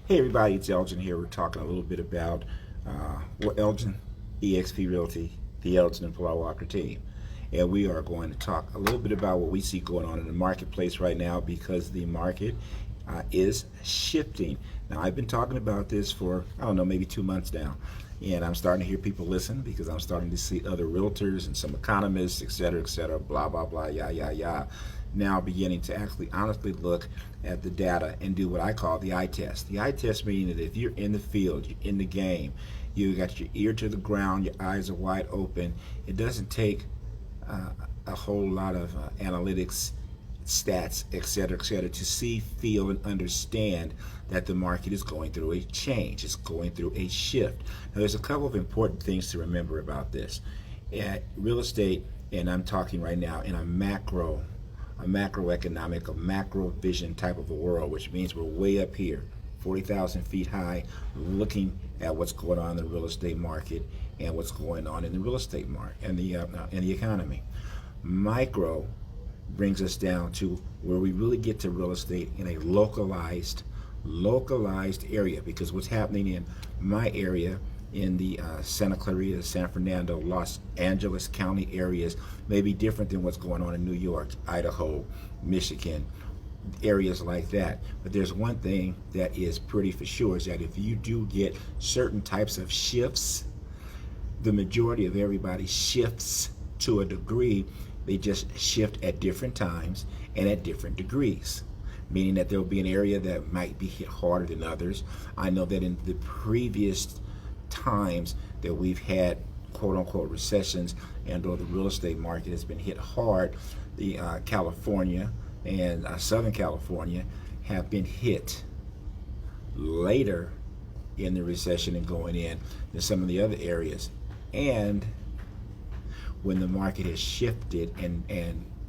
Hey everybody, it's Elgin here. We're talking a little bit about Elgin, eXp Realty, the Elgin and Paul Walker team. And we are going to talk a little bit about what we see going on in the marketplace right now because the market is shifting. Now, I've been talking about this for, I don't know, maybe 2 months now. And I'm starting to hear people listen because I'm starting to see other realtors and some economists, et cetera, blah, blah, blah, yah, now beginning to actually honestly look at the data and do what I call the eye test. The eye test meaning that if you're in the field, you're in the game, you got your ear to the ground, your eyes are wide open, it doesn't take a whole lot of analytics, stats, et cetera, to see, feel, and understand that the market is going through a change. It's going through a shift. Now, there's a couple of important things to remember about this. Real estate, and I'm talking right now in a macroeconomic, a macro vision type of a world, which means we're way up here, 40,000 feet high, looking at what's going on in the real estate market and what's going on in the real estate market and the economy. Micro brings us down to where we really get to real estate in a localized area, because what's happening in my area in the Santa Clarita, San Fernando, Los Angeles County areas may be different than what's going on in New York, Idaho, Michigan, areas like that. But there's one thing that is pretty for sure, is that if you do get certain types of shifts, the majority of everybody shifts to a degree. They just shift at different times and at different degrees, meaning that there will be an area that might be hit harder than others. I know that in the previous times that we've had quote-unquote recessions and or the real estate market has been hit hard, the California and Southern California have been hit later in the recession and going in than some of the other areas. And when the market has shifted and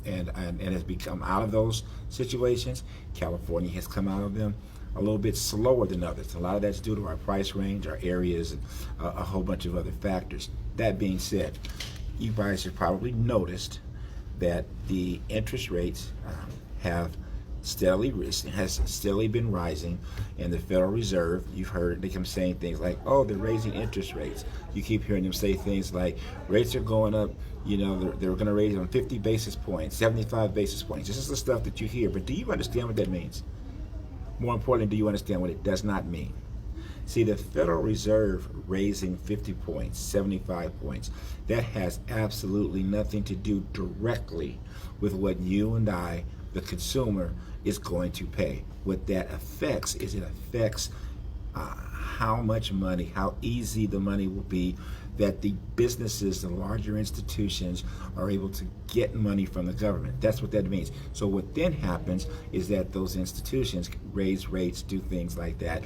has become out of those situations, California has come out of them a little bit slower than others. A lot of that's due to our price range, our areas, and a whole bunch of other factors. That being said, you guys have probably noticed that the interest rates has steadily been rising, and the Federal Reserve, you've heard they come saying things like, oh, they're raising interest rates. You keep hearing them say things like rates are going up, you know, they're going to raise them 50 basis points, 75 basis points. This is the stuff that you hear, but do you understand what that means? More importantly, do you understand what it does not mean? See, the Federal Reserve raising 50 points, 75 points, that has absolutely nothing to do directly with what you and I, the consumer, is going to pay. What that affects is it affects how much money, how easy the money will be that the businesses, the larger institutions, are able to get money from the government. That's what that means. So what then happens is that those institutions raise rates, do things like that,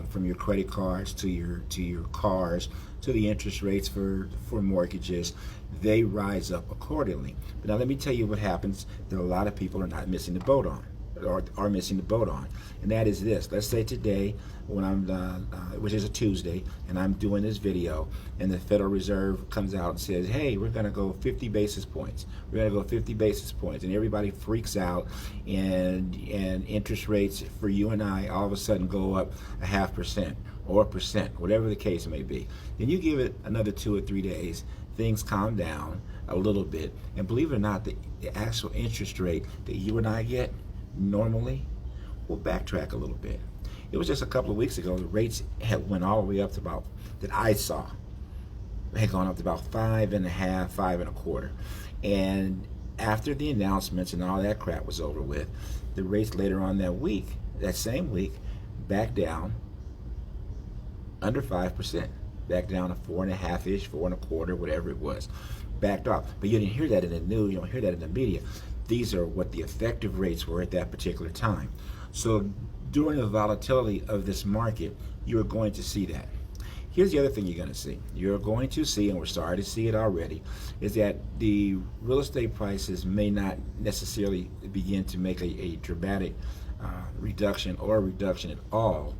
from your credit cards to your cars, to the interest rates for mortgages. They rise up accordingly. But now let me tell you what happens that a lot of people are not missing the boat on, or are missing the boat on, and that is this. Let's say today, when I'm which is a Tuesday, and I'm doing this video, and the Federal Reserve comes out and says, hey, we're going to go 50 basis points. We're going to go 50 basis points, and everybody freaks out, and interest rates for you and I all of a sudden go up 0.5% or 1%, whatever the case may be. Then you give it another 2 or 3 days, things calm down a little bit, and believe it or not, the actual interest rate that you and I get normally will backtrack a little bit. It was just a couple of weeks ago, the rates had went all the way up to about, that I saw, had gone up to about 5.5%, 5.25%. And after the announcements and all that crap was over with, the rates later on that same week, back down under 5%, back down to 4.5-ish, 4.25%, whatever it was, backed off. But you didn't hear that in the news, you don't hear that in the media. These are what the effective rates were at that particular time. So during the volatility of this market, you're going to see that. Here's the other thing you're going to see. You're going to see, and we're starting to see it already, is that the real estate prices may not necessarily begin to make a dramatic reduction or a reduction at all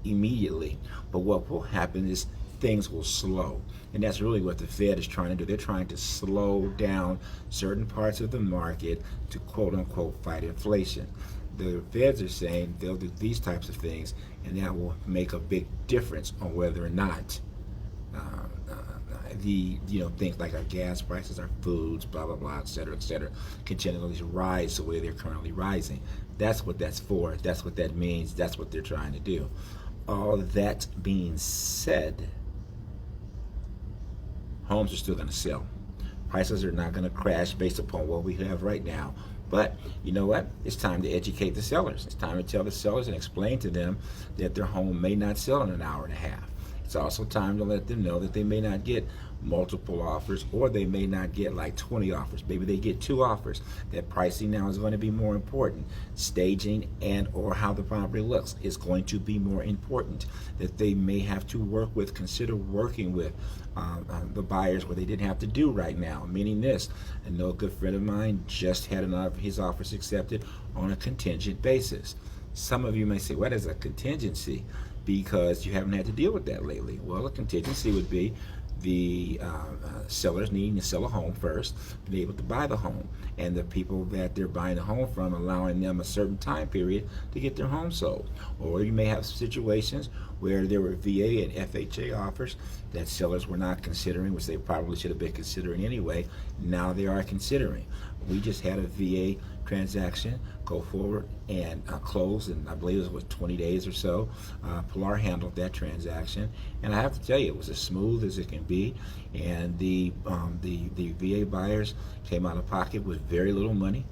immediately. But what will happen is things will slow. And that's really what the Fed is trying to do. They're trying to slow down certain parts of the market to quote unquote fight inflation. the feds are saying they'll do these types of things, and that will make a big difference on whether or not the things like our gas prices, our foods, blah blah blah, et cetera, continually rise the way they're currently rising. That's what that's for. That's what that means. That's what they're trying to do. All that being said, homes are still going to sell. Prices are not going to crash based upon what we have right now. But you know what? It's time to educate the sellers. It's time to tell the sellers and explain to them that their home may not sell in an hour and a half. It's also time to let them know that they may not get multiple offers, or they may not get like 20 offers. Maybe they get 2 offers. That pricing now is going to be more important. Staging and or how the property looks is going to be more important. That they may have to consider working with the buyers where they didn't have to do right now. Meaning this, I know a good friend of mine just had his offers accepted on a contingent basis. Some of you may say, what is a contingency? Because you haven't had to deal with that lately. Well, a contingency would be the sellers needing to sell a home first, be able to buy the home, and the people that they're buying the home from allowing them a certain time period to get their home sold. Or you may have situations where there were VA and FHA offers that sellers were not considering, which they probably should have been considering anyway. Now they are considering. We just had a VA transaction go forward and close, and I believe it was 20 days or so. Pilar handled that transaction, and I have to tell you, it was as smooth as it can be. And the VA buyers came out of pocket with very little money.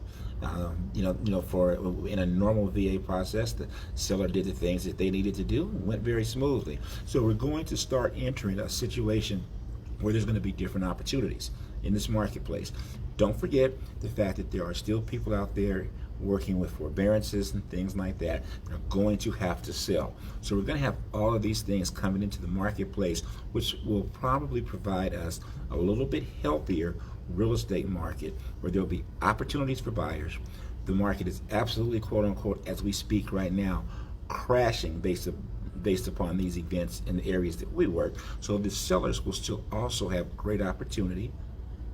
For in a normal VA process, the seller did the things that they needed to do, and went very smoothly. So we're going to start entering a situation where there's going to be different opportunities in this marketplace. Don't forget the fact that there are still people out there working with forbearances and things like that are going to have to sell. So we're going to have all of these things coming into the marketplace, which will probably provide us a little bit healthier real estate market where there'll be opportunities for buyers. The market is absolutely, quote unquote, as we speak right now, crashing based upon these events in the areas that we work. So the sellers will still also have great opportunity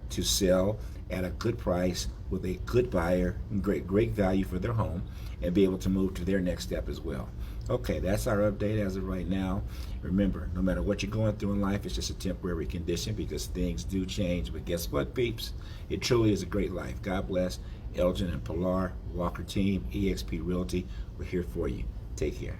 to sell at a good price with a good buyer, great value for their home, and be able to move to their next step as well. Okay, that's our update as of right now. Remember, no matter what you're going through in life, it's just a temporary condition because things do change. But guess what, peeps? It truly is a great life. God bless. Elgin and Pilar, Walker Team, eXp Realty, we're here for you. Take care.